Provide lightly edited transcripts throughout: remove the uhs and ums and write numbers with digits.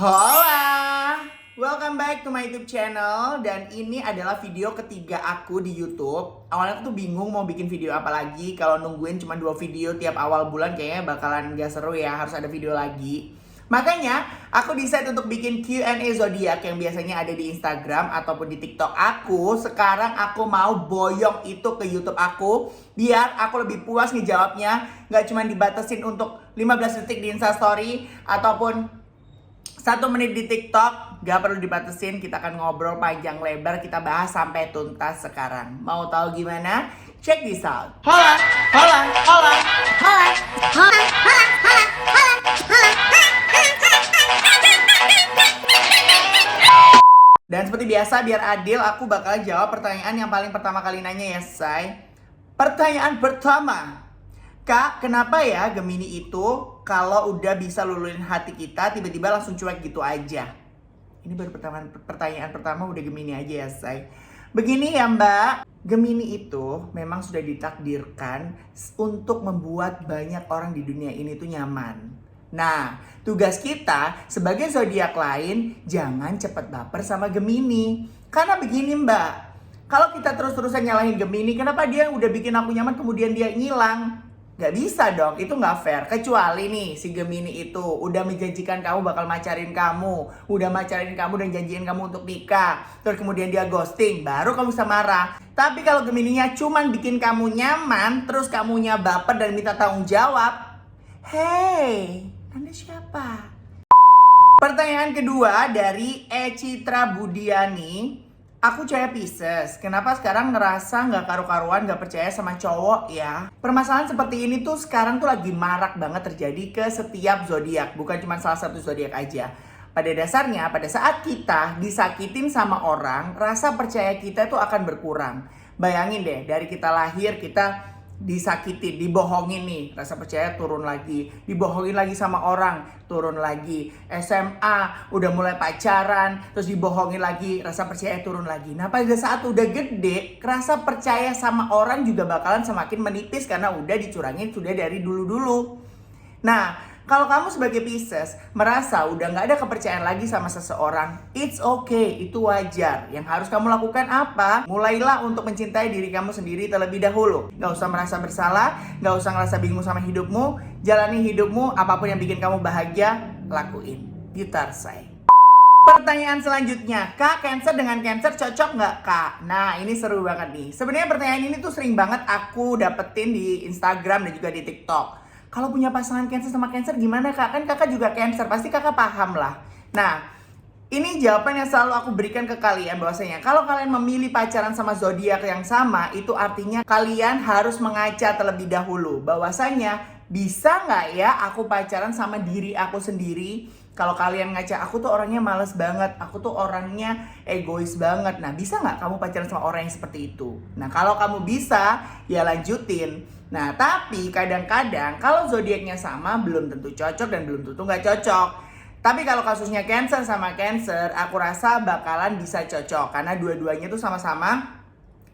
Hola, welcome back to my YouTube channel. Dan ini adalah video ketiga aku di YouTube. Awalnya aku tuh bingung mau bikin video apa lagi. Kalau nungguin cuma 2 video tiap awal bulan kayaknya bakalan gak seru ya, harus ada video lagi. Makanya aku decide untuk bikin Q&A zodiak yang biasanya ada di Instagram ataupun di TikTok aku. Sekarang aku mau boyong itu ke YouTube aku biar aku lebih puas ngejawabnya. Gak cuma dibatasin untuk 15 detik di Instastory ataupun 1 menit di TikTok, gak perlu dibatasin. Kita akan ngobrol panjang lebar, kita bahas sampai tuntas sekarang. Mau tahu gimana? Check this out. Hola, hola, hola, hola, hola, hola, hola, hola. Dan seperti biasa, biar adil, aku bakal jawab pertanyaan yang paling pertama kali nanya ya, say. Pertanyaan pertama, Kak, kenapa ya Gemini itu kalau udah bisa luluhin hati kita tiba-tiba langsung cuek gitu aja? Ini baru pertanyaan pertama udah Gemini aja ya, say. Begini ya, Mbak. Gemini itu memang sudah ditakdirkan untuk membuat banyak orang di dunia ini tuh nyaman. Nah, tugas kita sebagai zodiak lain jangan cepat baper sama Gemini. Karena begini, Mbak. Kalau kita terus-terusan nyalahin Gemini, kenapa dia udah bikin aku nyaman kemudian dia ngilang? Gak bisa dong, itu gak fair. Kecuali nih si Gemini itu udah menjanjikan kamu bakal macarin kamu, udah macarin kamu dan janjiin kamu untuk nikah, terus kemudian dia ghosting, baru kamu bisa marah. Tapi kalau Gemininya cuman bikin kamu nyaman, terus kamunya baper dan minta tanggung jawab, hey, Anda siapa? Pertanyaan kedua dari Citra Budiani. Aku cewek Pisces, kenapa sekarang ngerasa gak karu-karuan, gak percaya sama cowok ya? Permasalahan seperti ini tuh sekarang tuh lagi marak banget terjadi ke setiap zodiak, bukan cuma salah satu zodiak aja. Pada dasarnya, pada saat kita disakitin sama orang, rasa percaya kita tuh akan berkurang. Bayangin deh, dari kita lahir kita disakitin, dibohongin nih, rasa percaya turun lagi, dibohongin lagi sama orang, turun lagi. SMA udah mulai pacaran, terus dibohongin lagi, rasa percaya turun lagi. Nah, pada saat udah gede, rasa percaya sama orang juga bakalan semakin menipis karena udah dicurangin sudah dari dulu-dulu. Nah, kalau kamu sebagai Pisces merasa udah gak ada kepercayaan lagi sama seseorang, it's okay, itu wajar. Yang harus kamu lakukan apa? Mulailah untuk mencintai diri kamu sendiri terlebih dahulu. Gak usah merasa bersalah, gak usah ngerasa bingung sama hidupmu. Jalani hidupmu, apapun yang bikin kamu bahagia, lakuin. Gitar say. Pertanyaan selanjutnya, Kak, Cancer dengan Cancer cocok nggak, Kak? Nah, ini seru banget nih. Sebenarnya pertanyaan ini tuh sering banget aku dapetin di Instagram dan juga di TikTok. Kalau punya pasangan Cancer sama Cancer gimana, Kak? Kan kakak juga Cancer, pasti kakak paham lah. Nah, ini jawaban yang selalu aku berikan ke kalian bahwasanya kalau kalian memilih pacaran sama zodiak yang sama, itu artinya kalian harus mengaca terlebih dahulu bahwasanya bisa nggak ya aku pacaran sama diri aku sendiri. Kalau kalian ngaca, aku tuh orangnya males banget, aku tuh orangnya egois banget. Nah, bisa nggak kamu pacaran sama orang yang seperti itu? Nah, kalau kamu bisa, ya lanjutin. Nah, tapi kadang-kadang kalau zodiaknya sama belum tentu cocok dan belum tentu nggak cocok. Tapi kalau kasusnya Cancer sama Cancer, aku rasa bakalan bisa cocok. Karena dua-duanya tuh sama-sama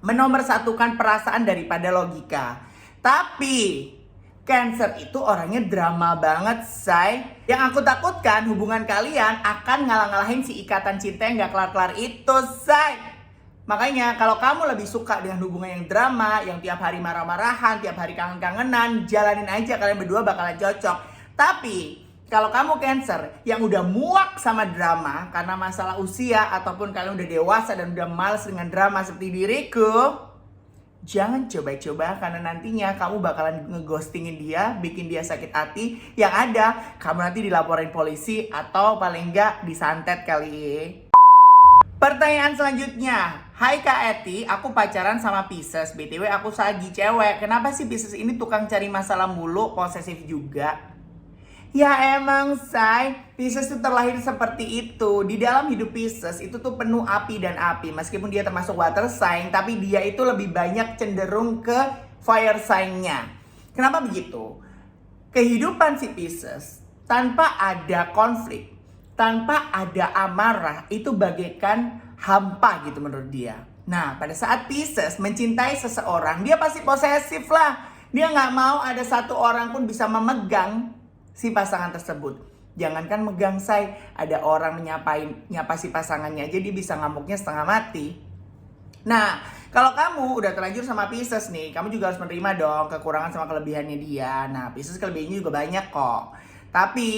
menomorsatukan perasaan daripada logika. Tapi Cancer itu orangnya drama banget, say. Yang aku takutkan hubungan kalian akan ngalah-ngalahin si ikatan cinta yang gak kelar-kelar itu, say. Makanya kalau kamu lebih suka dengan hubungan yang drama, yang tiap hari marah-marahan, tiap hari kangen-kangenan, jalanin aja, kalian berdua bakalan cocok. Tapi kalau kamu Cancer yang udah muak sama drama karena masalah usia ataupun kalian udah dewasa dan udah males dengan drama seperti diriku, jangan coba-coba karena nantinya kamu bakalan ngeghostingin dia, bikin dia sakit hati. Yang ada, kamu nanti dilaporin polisi atau paling enggak disantet kali. Pertanyaan selanjutnya, hai Kak Eti, aku pacaran sama Pisces. BTW aku lagi cewek. Kenapa sih Pisces ini tukang cari masalah mulu, posesif juga? Ya emang say, Pisces itu terlahir seperti itu. Di dalam hidup Pisces itu tuh penuh api dan api. Meskipun dia termasuk water sign, tapi dia itu lebih banyak cenderung ke fire sign-nya. Kenapa begitu? Kehidupan si Pisces tanpa ada konflik, tanpa ada amarah, itu bagaikan hampa gitu menurut dia. Nah, pada saat Pisces mencintai seseorang, dia pasti posesif lah. Dia gak mau ada satu orang pun bisa memegang si pasangan tersebut. Jangankan megang say, ada orang nyapa si pasangannya aja dia bisa ngamuknya setengah mati. Nah, kalau kamu udah terlanjur sama Pisces nih, kamu juga harus menerima dong kekurangan sama kelebihannya dia. Nah, Pisces kelebihannya juga banyak kok. Tapi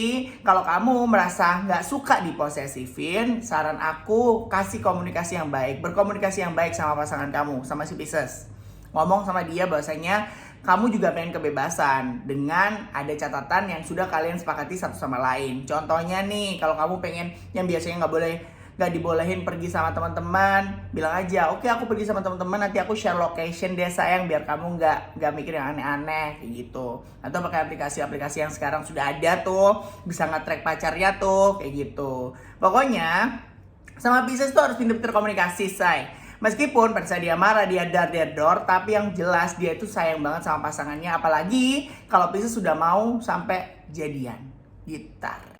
kalau kamu merasa nggak suka diposesifin, saran aku kasih komunikasi yang baik, berkomunikasi yang baik sama pasangan kamu, sama si Pisces. Ngomong sama dia bahwasanya kamu juga pengen kebebasan dengan ada catatan yang sudah kalian sepakati satu sama lain. Contohnya nih, kalau kamu pengen yang biasanya nggak dibolehin pergi sama teman-teman, bilang aja, oke aku pergi sama teman-teman, nanti aku share location deh sayang, biar kamu nggak mikir yang aneh-aneh kayak gitu. Atau pakai aplikasi-aplikasi yang sekarang sudah ada tuh, bisa nge-track pacarnya tuh kayak gitu. Pokoknya sama Pisces tuh harus pintar-pintar komunikasi say. Meskipun pada saat dia marah, dia dar, tapi yang jelas dia itu sayang banget sama pasangannya. Apalagi kalau Pisces sudah mau sampai jadian. Gitar.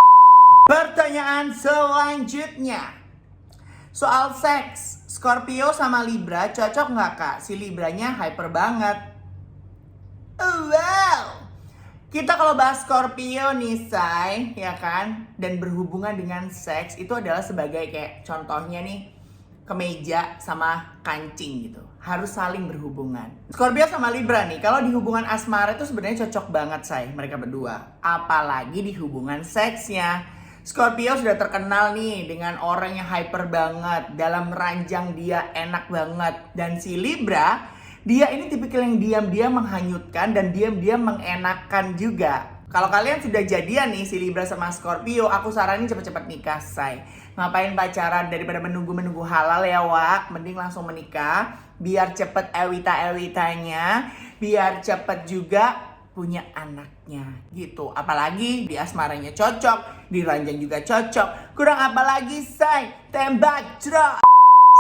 Pertanyaan selanjutnya. Soal seks, Scorpio sama Libra cocok nggak kak? Si Libranya hyper banget. Wow. Kita kalau bahas Scorpio nih say, ya kan? Dan berhubungan dengan seks itu adalah sebagai kayak contohnya nih, kemeja sama kancing gitu. Harus saling berhubungan. Scorpio sama Libra nih, kalau di hubungan asmara itu sebenarnya cocok banget say, mereka berdua. Apalagi di hubungan seksnya. Scorpio sudah terkenal nih dengan orang yang hyper banget, dalam ranjang dia enak banget. Dan si Libra, dia ini tipikal yang diam-diam menghanyutkan dan diam-diam mengenakan juga. Kalau kalian sudah jadian nih si Libra sama Scorpio, aku saranin cepet-cepet nikah say. Ngapain pacaran daripada menunggu halal ya Wak, mending langsung menikah. Biar cepet ewita-ewitanya, biar cepet juga punya anaknya gitu. Apalagi di asmaranya cocok, di ranjang juga cocok. Kurang apa lagi say? Tembak jrok.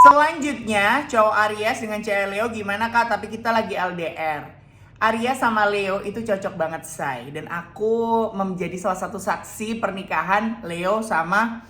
Selanjutnya cowok Aries dengan cewek Leo gimana kak? Tapi kita lagi LDR. Aries sama Leo itu cocok banget say. Dan aku menjadi salah satu saksi pernikahan Leo sama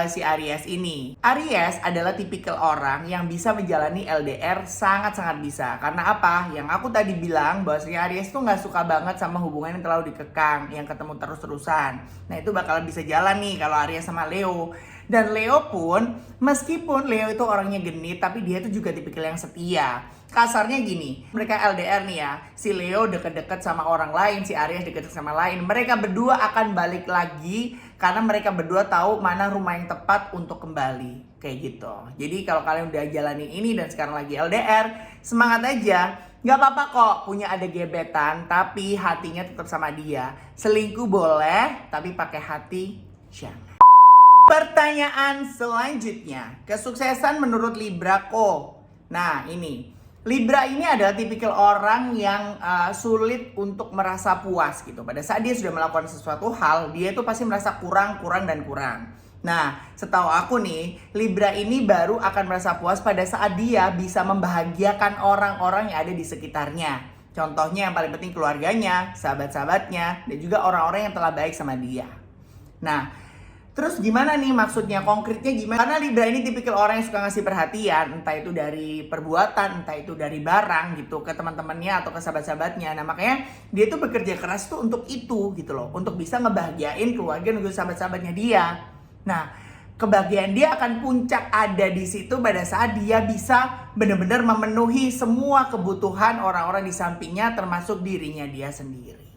si Aries ini. Aries adalah tipikal orang yang bisa menjalani LDR sangat-sangat bisa. Karena apa? Yang aku tadi bilang bahwasanya Aries tuh nggak suka banget sama hubungan yang terlalu dikekang, yang ketemu terus-terusan. Nah itu bakalan bisa jalan nih kalau Aries sama Leo. Dan Leo pun, meskipun Leo itu orangnya genit, tapi dia tuh juga tipikal yang setia. Kasarnya gini, mereka LDR nih ya, si Leo deket-deket sama orang lain, si Aries deket sama lain. Mereka berdua akan balik lagi karena mereka berdua tahu mana rumah yang tepat untuk kembali. Kayak gitu. Jadi kalau kalian udah jalanin ini dan sekarang lagi LDR, semangat aja. Gak apa-apa kok punya ada gebetan, tapi hatinya tetap sama dia. Selingkuh boleh, tapi pakai hati jangan. Pertanyaan selanjutnya, kesuksesan menurut Libra kok? Nah ini, Libra ini adalah tipikal orang yang sulit untuk merasa puas gitu. Pada saat dia sudah melakukan sesuatu hal, dia itu pasti merasa kurang. Nah, setahu aku nih, Libra ini baru akan merasa puas pada saat dia bisa membahagiakan orang-orang yang ada di sekitarnya. Contohnya yang paling penting keluarganya, sahabat-sahabatnya, dan juga orang-orang yang telah baik sama dia. Nah, terus gimana nih maksudnya, konkretnya gimana? Karena Libra ini tipikal orang yang suka ngasih perhatian, entah itu dari perbuatan, entah itu dari barang gitu, ke teman-temannya atau ke sahabat-sahabatnya. Nah makanya dia tuh bekerja keras tuh untuk itu gitu loh, untuk bisa ngebahagiain keluarga dan juga sahabat-sahabatnya dia. Nah kebahagiaan dia akan puncak ada di situ pada saat dia bisa benar-benar memenuhi semua kebutuhan orang-orang di sampingnya, termasuk dirinya dia sendiri.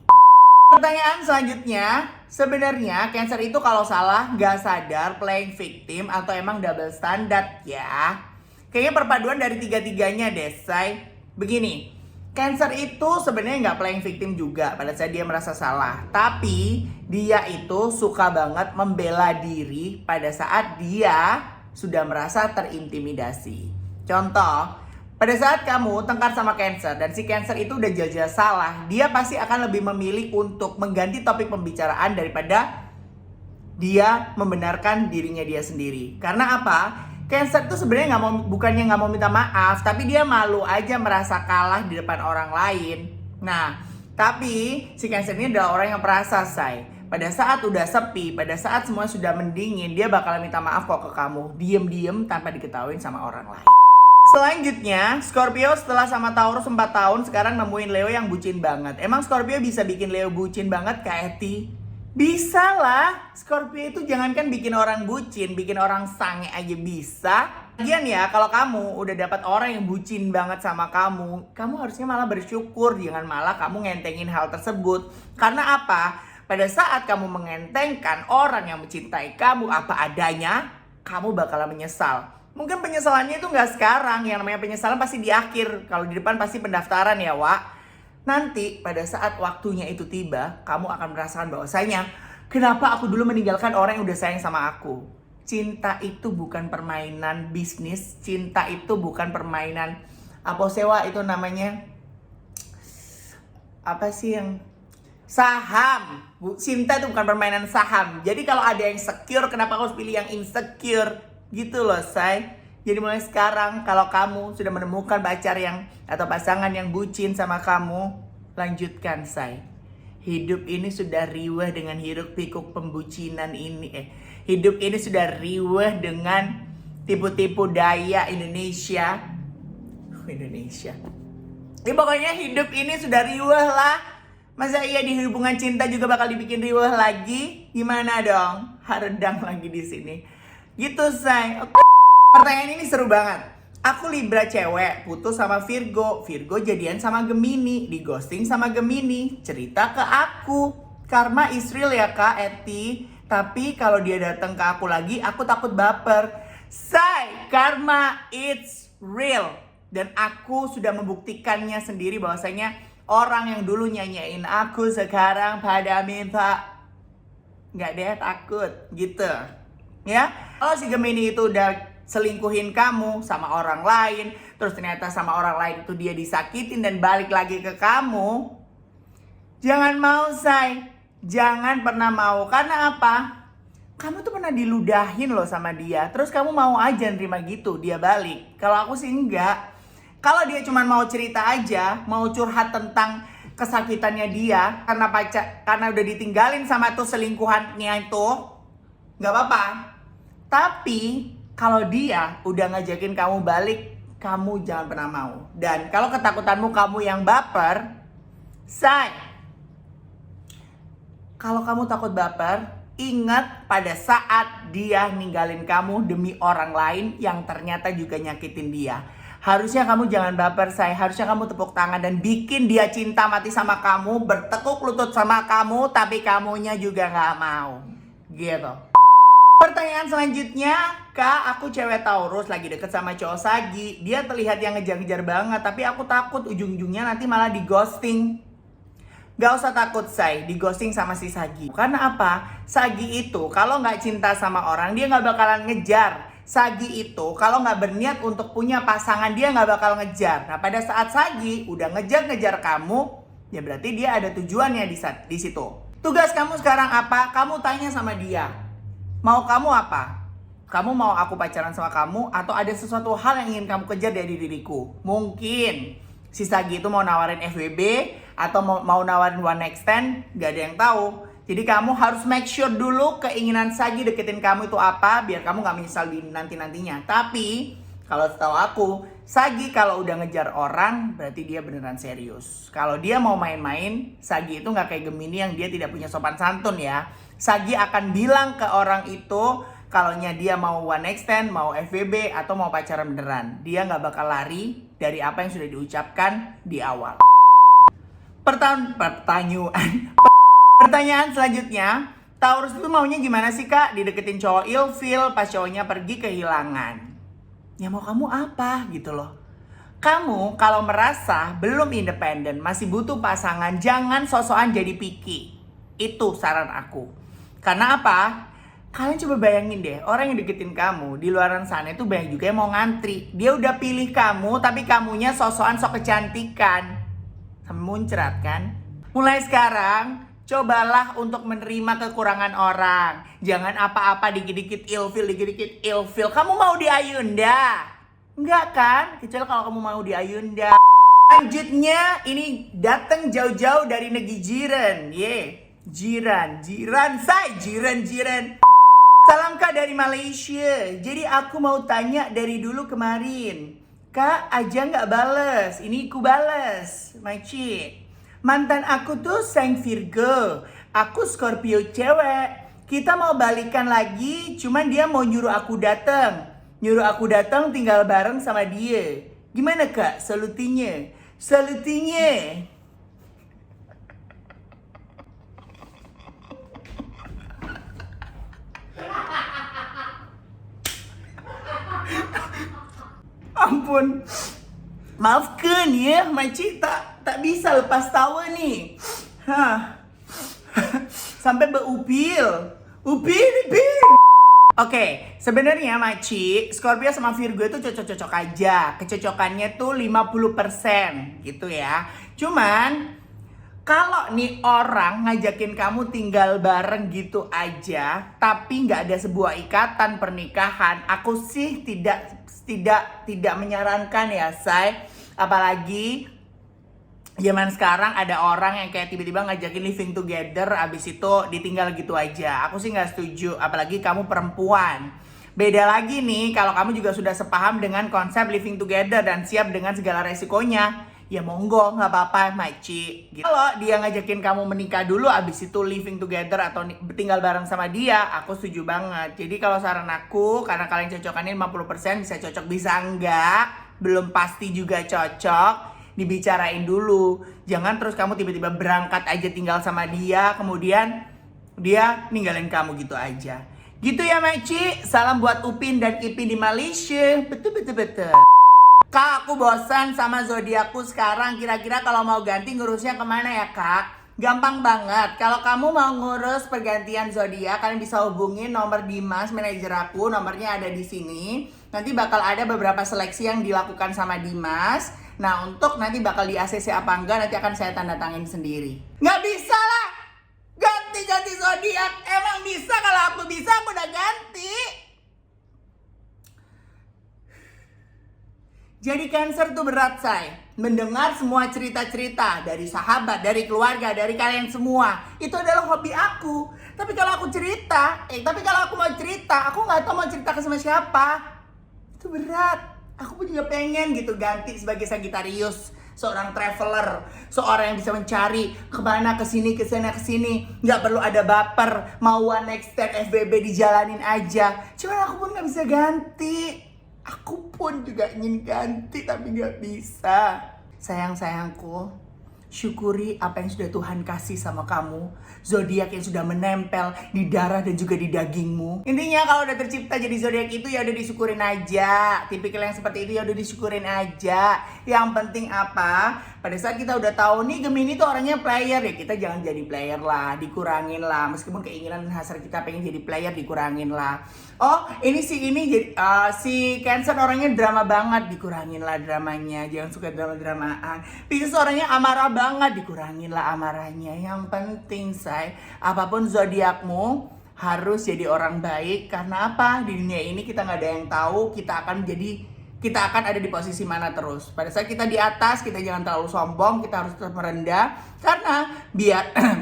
Pertanyaan selanjutnya, sebenarnya Cancer itu kalau salah gak sadar playing victim atau emang double standard ya? Kayaknya perpaduan dari tiga-tiganya deh, say. Begini, Cancer itu sebenarnya gak playing victim juga pada saat dia merasa salah. Tapi dia itu suka banget membela diri pada saat dia sudah merasa terintimidasi. Contoh, pada saat kamu tengkar sama Cancer dan si Cancer itu udah jelas-jelas salah, dia pasti akan lebih memilih untuk mengganti topik pembicaraan daripada dia membenarkan dirinya dia sendiri. Karena apa? Cancer itu sebenarnya bukannya nggak mau minta maaf, tapi dia malu aja merasa kalah di depan orang lain. Nah, tapi si Cancer ini adalah orang yang perasa say. Pada saat udah sepi, pada saat semua sudah mendingin, dia bakal minta maaf kok ke kamu, diem-diem tanpa diketahuin sama orang lain. Selanjutnya, Scorpio setelah sama Taurus 4 tahun sekarang nemuin Leo yang bucin banget. Emang Scorpio bisa bikin Leo bucin banget Kak Eti? Bisa lah, Scorpio itu jangankan bikin orang bucin, bikin orang sange aja bisa. Lagian ya, kalau kamu udah dapat orang yang bucin banget sama kamu harusnya malah bersyukur, jangan malah kamu ngentengin hal tersebut. Karena apa? Pada saat kamu mengentengkan orang yang mencintai kamu apa adanya, kamu bakalan menyesal. Mungkin penyesalannya itu nggak sekarang, yang namanya penyesalan pasti di akhir. Kalau di depan pasti pendaftaran ya, Wak. Nanti pada saat waktunya itu tiba, kamu akan merasakan bahwasanya kenapa aku dulu meninggalkan orang yang udah sayang sama aku. Cinta itu bukan permainan bisnis, cinta itu bukan permainan apa sewa itu namanya. Apa sih yang saham. Cinta itu bukan permainan saham. Jadi kalau ada yang secure, kenapa kamu harus pilih yang insecure? Gitu loh, say. Jadi mulai sekarang kalau kamu sudah menemukan pacar yang atau pasangan yang bucin sama kamu, lanjutkan, say. Hidup ini sudah riweh dengan hiruk pikuk pembucinan ini. Hidup ini sudah riweh dengan tipu-tipu daya Indonesia. Indonesia. Ya pokoknya hidup ini sudah riweh lah. Masa iya di hubungan cinta juga bakal dibikin riweh lagi? Gimana dong? Haredang lagi di sini. Gitu, say. Pertanyaan ini seru banget. Aku Libra cewek, putus sama Virgo. Virgo jadian sama Gemini, di ghosting sama Gemini. Cerita ke aku. Karma is real ya Kak Eti. Tapi kalau dia datang ke aku lagi, aku takut baper. Say, karma it's real. Dan aku sudah membuktikannya sendiri bahwasanya orang yang dulu nyanyiin aku sekarang pada minta. Nggak deh, takut gitu. Ya, kalau si Gemini itu udah selingkuhin kamu sama orang lain, terus ternyata sama orang lain itu dia disakitin dan balik lagi ke kamu, jangan mau, say. Jangan pernah mau. Karena apa? Kamu tuh pernah diludahin loh sama dia, terus kamu mau aja nerima gitu dia balik. Kalau aku sih enggak. Kalau dia cuma mau cerita aja, mau curhat tentang kesakitannya dia karena udah ditinggalin sama tuh selingkuhannya itu, nggak apa-apa. Tapi kalau dia udah ngajakin kamu balik, kamu jangan pernah mau. Dan kalau ketakutanmu kamu yang baper, say. Kalau kamu takut baper, ingat pada saat dia ninggalin kamu demi orang lain yang ternyata juga nyakitin dia. Harusnya kamu jangan baper, say. Harusnya kamu tepuk tangan dan bikin dia cinta mati sama kamu, bertekuk lutut sama kamu, tapi kamunya juga gak mau. Gitu. Pertanyaan selanjutnya, Kak, aku cewek Taurus lagi deket sama cowok Sagi. Dia terlihat yang ngejar-ngejar banget, tapi aku takut ujung-ujungnya nanti malah di ghosting. Gak usah takut, say, di ghosting sama si Sagi. Karena apa? Sagi itu kalau gak cinta sama orang, dia gak bakalan ngejar. Sagi itu kalau gak berniat untuk punya pasangan, dia gak bakal ngejar. Nah, pada saat Sagi udah ngejar-ngejar kamu, ya berarti dia ada tujuannya di situ. Tugas kamu sekarang apa? Kamu tanya sama dia. Mau kamu apa? Kamu mau aku pacaran sama kamu atau ada sesuatu hal yang ingin kamu kejar dari diriku? Mungkin si Sagi itu mau nawarin FWB atau mau nawarin one night stand, gak ada yang tahu. Jadi kamu harus make sure dulu keinginan Sagi deketin kamu itu apa, biar kamu gak menyesal di nanti-nantinya. Tapi kalau setahu aku, Sagi kalau udah ngejar orang berarti dia beneran serius. Kalau dia mau main-main, Sagi itu gak kayak Gemini yang dia tidak punya sopan santun ya. Sagi akan bilang ke orang itu kalaunya dia mau one night stand, mau FWB, atau mau pacaran beneran. Dia gak bakal lari dari apa yang sudah diucapkan di awal. Pertanyaan selanjutnya, Taurus itu maunya gimana sih Kak? Dideketin cowok ilfil, pas cowoknya pergi kehilangan. Ya mau kamu apa gitu loh. Kamu kalau merasa belum independen, masih butuh pasangan, jangan sosokan jadi picky. Itu saran aku. Karena apa? Kalian coba bayangin deh, orang yang deketin kamu di luaran sana itu banyak juga yang mau ngantri. Dia udah pilih kamu, tapi kamunya sosokan sok kecantikan. Sampai muncrat kan? Mulai sekarang, cobalah untuk menerima kekurangan orang. Jangan apa-apa dikit-dikit ilfil. Kamu mau di Ayunda? Enggak kan? Kecuali kalau kamu mau di Ayunda. Lanjutnya, ini datang jauh-jauh dari negeri jiran. Jiran. Salam Kak dari Malaysia. Jadi aku mau tanya dari dulu kemarin. Kak, aja nggak bales. Ini ku bales. My chick. Mantan aku tuh sang Virgo. Aku Scorpio cewek. Kita mau balikan lagi, cuman dia mau nyuruh aku datang. Nyuruh aku datang tinggal bareng sama dia. Gimana kak, salutinya? Salutinya. Ampun. Maafkan ya, Maci tak bisa lepas tawa nih. Sampai berupil. Upil. Oke, sebenarnya Maci, Scorpio sama Virgo itu cocok-cocok aja. Kecocokannya tuh 50% gitu ya. Cuman kalau nih orang ngajakin kamu tinggal bareng gitu aja, tapi nggak ada sebuah ikatan pernikahan, aku sih tidak menyarankan ya, say. Apalagi zaman sekarang ada orang yang kayak tiba-tiba ngajakin living together, abis itu ditinggal gitu aja. Aku sih nggak setuju, apalagi kamu perempuan. Beda lagi nih kalau kamu juga sudah sepaham dengan konsep living together dan siap dengan segala resikonya. Ya monggo, nggak apa-apa, Maci. Gitu. Kalau dia ngajakin kamu menikah dulu, abis itu living together atau tinggal bareng sama dia, aku setuju banget. Jadi kalau saran aku, karena kalian cocokannya 50%, bisa cocok, bisa enggak, belum pasti juga cocok, dibicarain dulu. Jangan terus kamu tiba-tiba berangkat aja tinggal sama dia, kemudian dia ninggalin kamu gitu aja. Gitu ya, Maci. Salam buat Upin dan Ipin di Malaysia. Betul. Kak, aku bosan sama zodiakku sekarang. Kira-kira kalau mau ganti ngurusnya kemana ya, Kak? Gampang banget. Kalau kamu mau ngurus pergantian zodiak, kalian bisa hubungin nomor Dimas, manajer aku. Nomornya ada di sini. Nanti bakal ada beberapa seleksi yang dilakukan sama Dimas. Nah, untuk nanti bakal di ACC apa enggak, nanti akan saya tanda tangin sendiri. Nggak bisa lah! Ganti zodiak. Emang bisa? Kalau aku bisa, aku udah ganti. Jadi Cancer tuh berat, say. Mendengar semua cerita-cerita dari sahabat, dari keluarga, dari kalian semua. Itu adalah hobi aku. Tapi kalau aku mau cerita, aku nggak tahu mau cerita ke sama siapa. Itu berat. Aku pun juga pengen gitu ganti sebagai Sagittarius. Seorang traveler, seorang yang bisa mencari kemana, kesini, kesana, kesini. Nggak perlu ada baper, mau one night stand FBB dijalanin aja. Cuman aku pun nggak bisa ganti. Aku pun juga ingin ganti tapi gak bisa. Sayang-sayangku, syukuri apa yang sudah Tuhan kasih sama kamu. Zodiak yang sudah menempel di darah dan juga di dagingmu. Intinya kalau udah tercipta jadi zodiak itu ya udah disyukurin aja. Tipikal yang seperti itu ya udah disyukurin aja. Yang penting apa? Pada saat kita udah tahu nih Gemini tuh orangnya player, ya kita jangan jadi player lah, dikurangin lah. Meskipun keinginan dan hasrat kita pengen jadi player, dikurangin lah. Oh, jadi si Cancer orangnya drama banget, dikurangin lah dramanya. Jangan suka drama-dramaan. Pisces orangnya amarah banget, dikurangin lah amarahnya. Yang penting, say, apapun zodiakmu harus jadi orang baik. Karena apa? Di dunia ini kita nggak ada yang tahu kita akan ada di posisi mana terus. Pada saat kita di atas, kita jangan terlalu sombong, kita harus tetap merendah. Karena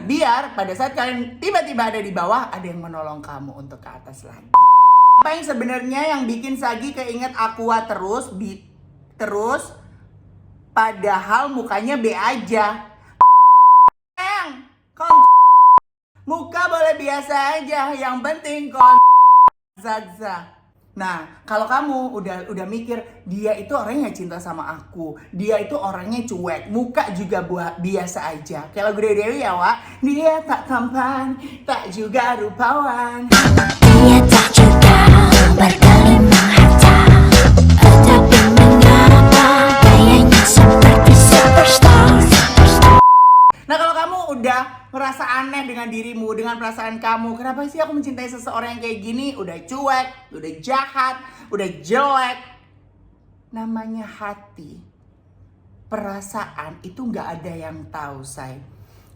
biar pada saat kalian tiba-tiba ada di bawah, ada yang menolong kamu untuk ke atas lagi. Apa yang sebenarnya yang bikin Sagi keinget Aqua terus, padahal mukanya B aja. Muka boleh biasa aja, yang penting Zagza. Nah, kalau kamu udah mikir dia itu orangnya gak cinta sama aku, dia itu orangnya cuek, muka juga biasa aja. Kayak lagu Dewi ya, Wak. Dia tak tampan, tak juga rupawan. Dia tak juga berkalimat harta, tetapi mengapa gayanya seperti superstar. Nah, kalau kamu udah merasa aneh dengan dirimu, dengan perasaan kamu, kenapa sih aku mencintai seseorang yang kayak gini? Udah cuek, udah jahat, udah jelek. Namanya hati. Perasaan itu gak ada yang tahu, say.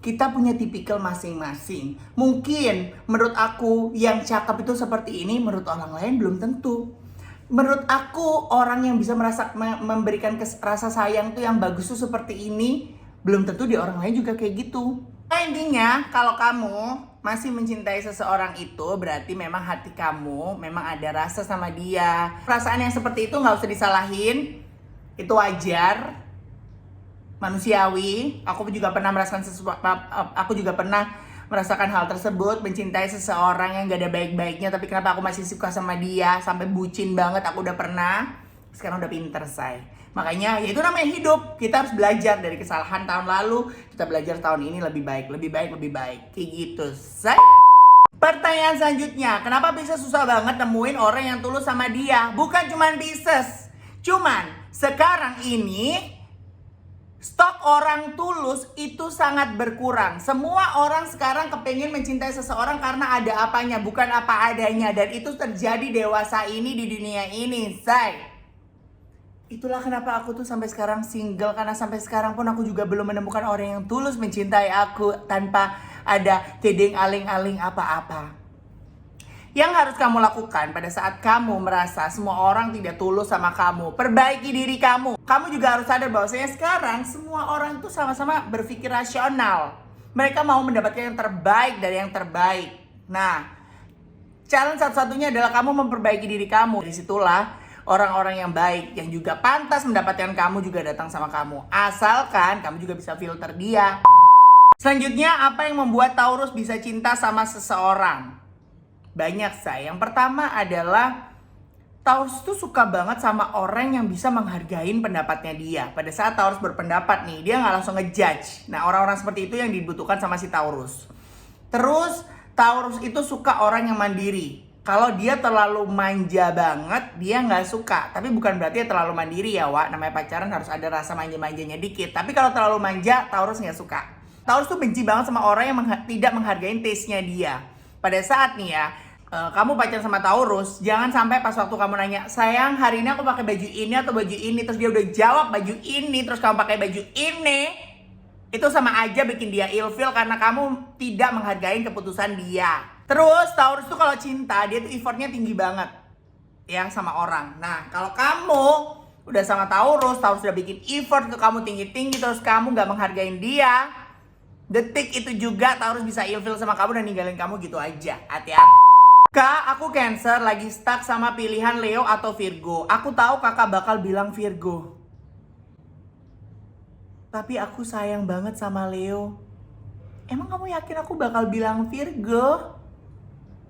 Kita punya tipikal masing-masing. Mungkin menurut aku yang cakep itu seperti ini, menurut orang lain belum tentu. Menurut aku orang yang bisa memberikan rasa sayang tuh yang bagus tuh seperti ini, belum tentu di orang lain juga kayak gitu. Nah, intinya kalau kamu masih mencintai seseorang itu berarti memang hati kamu memang ada rasa sama dia. Perasaan yang seperti itu gak usah disalahin. Itu wajar, manusiawi. Aku juga pernah merasakan sesuatu, aku juga pernah merasakan hal tersebut, mencintai seseorang yang gak ada baik-baiknya, tapi kenapa aku masih suka sama dia, sampai bucin banget aku udah pernah. Sekarang udah pinter, say. Makanya ya itu namanya hidup. Kita harus belajar dari kesalahan tahun lalu, kita belajar tahun ini lebih baik. Kayak gitu, say. Pertanyaan selanjutnya, kenapa Pisces susah banget nemuin orang yang tulus sama dia? Bukan cuman Pisces, cuman sekarang ini stok orang tulus itu sangat berkurang. Semua orang sekarang kepengen mencintai seseorang karena ada apanya, bukan apa adanya. Dan itu terjadi dewasa ini di dunia ini, say. Itulah kenapa aku tuh sampai sekarang single. Karena sampai sekarang pun aku juga belum menemukan orang yang tulus mencintai aku tanpa ada tedeng aling-aling apa-apa. Yang harus kamu lakukan pada saat kamu merasa semua orang tidak tulus sama kamu, perbaiki diri kamu. Kamu juga harus sadar bahwasanya sekarang semua orang itu sama-sama berpikir rasional. Mereka mau mendapatkan yang terbaik dari yang terbaik. Nah, challenge satu-satunya adalah kamu memperbaiki diri kamu. Disitulah orang-orang yang baik, yang juga pantas mendapatkan kamu juga datang sama kamu. Asalkan kamu juga bisa filter dia. Selanjutnya, apa yang membuat Taurus bisa cinta sama seseorang? Banyak, say. Yang pertama adalah Taurus tuh suka banget sama orang yang bisa menghargain pendapatnya dia. Pada saat Taurus berpendapat nih, dia nggak langsung ngejudge. Nah, orang-orang seperti itu yang dibutuhkan sama si Taurus. Terus, Taurus itu suka orang yang mandiri. Kalau dia terlalu manja banget, dia nggak suka. Tapi bukan berarti dia terlalu mandiri ya, Wak. Namanya pacaran harus ada rasa manja-manjanya dikit. Tapi kalau terlalu manja, Taurus nggak suka. Taurus tuh benci banget sama orang yang tidak menghargain taste-nya dia. Pada saat nih ya, kamu pacaran sama Taurus, jangan sampai pas waktu kamu nanya, sayang hari ini aku pakai baju ini atau baju ini, terus dia udah jawab baju ini, terus kamu pakai baju ini, itu sama aja bikin dia ilfeel karena kamu tidak menghargai keputusan dia. Terus Taurus tuh kalau cinta, dia tuh effortnya tinggi banget ya sama orang. Nah, kalau kamu udah sama Taurus, Taurus udah bikin effort ke kamu tinggi-tinggi, terus kamu gak menghargai dia, detik itu juga Taurus bisa ilfeel sama kamu dan ninggalin kamu gitu aja. Hati-hati. Kak, aku Cancer lagi stuck sama pilihan Leo atau Virgo. Aku tahu kakak bakal bilang Virgo. Tapi aku sayang banget sama Leo. Emang kamu yakin aku bakal bilang Virgo?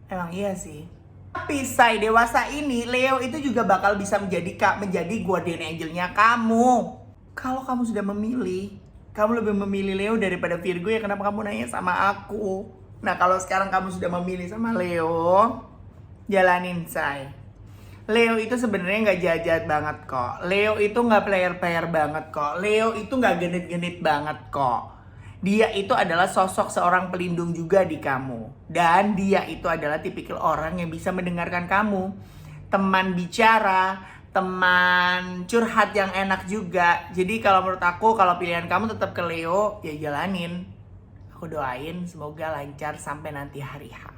Emang iya sih. Tapi say, dewasa ini Leo itu juga bakal bisa menjadi guardian angelnya kamu. Kalau kamu sudah memilih, kamu lebih memilih Leo daripada Virgo, ya kenapa kamu nanya sama aku? Nah, kalau sekarang kamu sudah memilih sama Leo, jalanin, say. Leo itu sebenarnya nggak jahat-jahat banget kok. Leo itu nggak player-player banget kok. Leo itu nggak genit-genit banget kok. Dia itu adalah sosok seorang pelindung juga di kamu. Dan dia itu adalah tipikal orang yang bisa mendengarkan kamu. Teman bicara, teman curhat yang enak juga. Jadi kalau menurut aku, kalau pilihan kamu tetap ke Leo, ya jalanin. Aku doain semoga lancar sampai nanti hari H.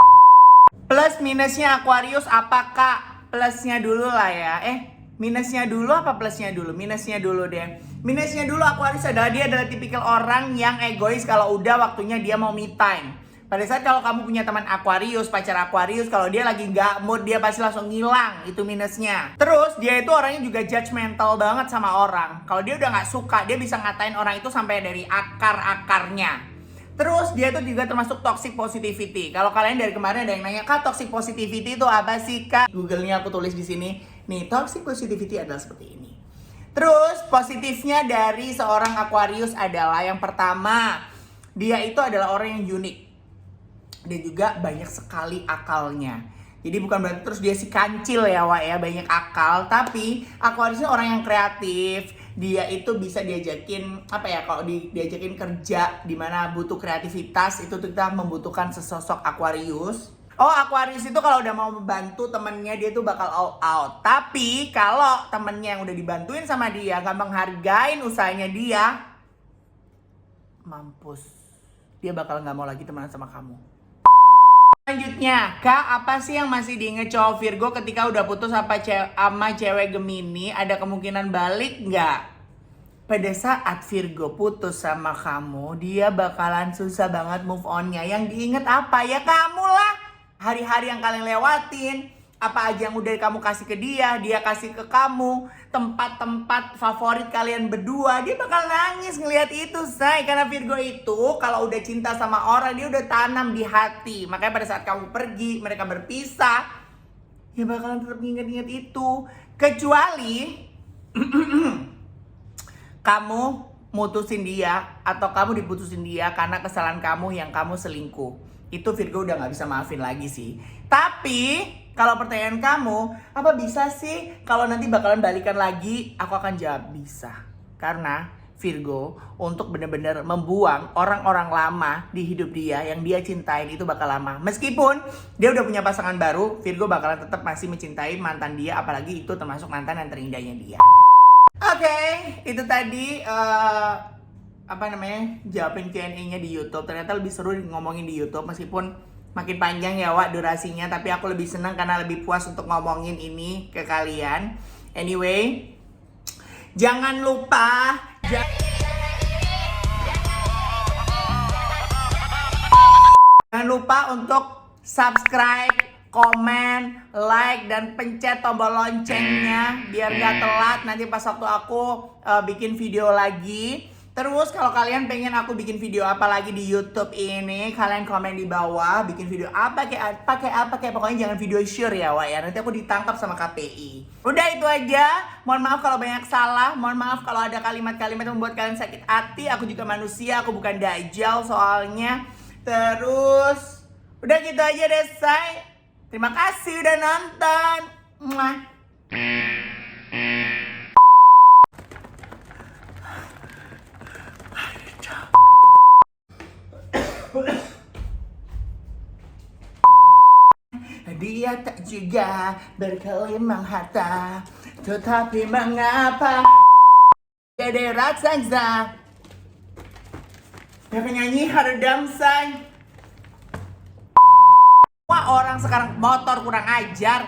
Plus minusnya Aquarius apa, Kak? Plusnya dulu lah ya. Minusnya dulu apa plusnya dulu? Minusnya dulu deh. Minusnya dulu Aquarius adalah dia adalah tipikal orang yang egois kalau udah waktunya dia mau me time. Pada saat kalau kamu punya teman Aquarius, pacar Aquarius, kalau dia lagi nggak mood, dia pasti langsung ngilang. Itu minusnya. Terus dia itu orangnya juga judgmental banget sama orang. Kalau dia udah nggak suka, dia bisa ngatain orang itu sampai dari akar-akarnya. Terus dia tuh juga termasuk toxic positivity. Kalau kalian dari kemarin ada yang nanya, Kak, toxic positivity itu apa sih, Kak? Google-nya aku tulis di sini. Nih, toxic positivity adalah seperti ini. Terus positifnya dari seorang Aquarius adalah yang pertama, dia itu adalah orang yang unik. Dia juga banyak sekali akalnya. Jadi bukan berarti terus dia si kancil ya, Wak ya, banyak akal. Tapi Aquarius ini orang yang kreatif. Dia itu bisa diajakin kalau diajakin kerja di mana butuh kreativitas, itu kita membutuhkan sesosok Aquarius. Oh, Aquarius itu kalau udah mau membantu temennya, dia tuh bakal all out. Tapi kalau temennya yang udah dibantuin sama dia gak menghargain usahanya dia, mampus. Dia bakal gak mau lagi temenan sama kamu. Selanjutnya, Kak, apa sih yang masih diinget cowok Virgo ketika udah putus sama cewek Gemini? Ada kemungkinan balik nggak? Pada saat Virgo putus sama kamu, dia bakalan susah banget move on-nya. Yang diinget apa? Ya kamu lah. Hari-hari yang kalian lewatin, apa aja yang udah kamu kasih ke dia kasih ke kamu, tempat-tempat favorit kalian berdua, dia bakal nangis ngelihat itu, say. Karena Virgo itu kalau udah cinta sama orang, dia udah tanam di hati. Makanya pada saat kamu pergi, mereka berpisah, ya bakalan tetap ingat-ingat itu. Kecuali kamu mutusin dia atau kamu diputusin dia karena kesalahan kamu yang kamu selingkuh. Itu Virgo udah gak bisa maafin lagi sih. Tapi kalau pertanyaan kamu, apa bisa sih kalau nanti bakalan balikan lagi? Aku akan jawab bisa. Karena Virgo untuk benar-benar membuang orang-orang lama di hidup dia yang dia cintain itu bakal lama. Meskipun dia udah punya pasangan baru, Virgo bakalan tetap masih mencintai mantan dia, apalagi itu termasuk mantan yang terindahnya dia. Oke, itu tadi jawabin Q&A-nya di YouTube. Ternyata lebih seru ngomongin di YouTube meskipun makin panjang ya Wak durasinya, tapi aku lebih senang karena lebih puas untuk ngomongin ini ke kalian. Anyway, jangan lupa untuk subscribe, komen, like, dan pencet tombol loncengnya biar gak telat nanti pas waktu aku bikin video lagi. Terus kalau kalian pengen aku bikin video apa lagi di YouTube ini, kalian komen di bawah, bikin video apa kayak pokoknya jangan video sure ya Wak ya. Nanti aku ditangkap sama KPI. Udah itu aja. Mohon maaf kalau banyak salah, mohon maaf kalau ada kalimat-kalimat yang membuat kalian sakit hati. Aku juga manusia, aku bukan dajjal soalnya. Terus udah gitu aja deh, say. Terima kasih udah nonton. Muah. Dia tak juga berkelimang harta, tetapi mengapa jadi raksasa? Ya penyanyi haredam, say. Wah, orang sekarang motor kurang ajar.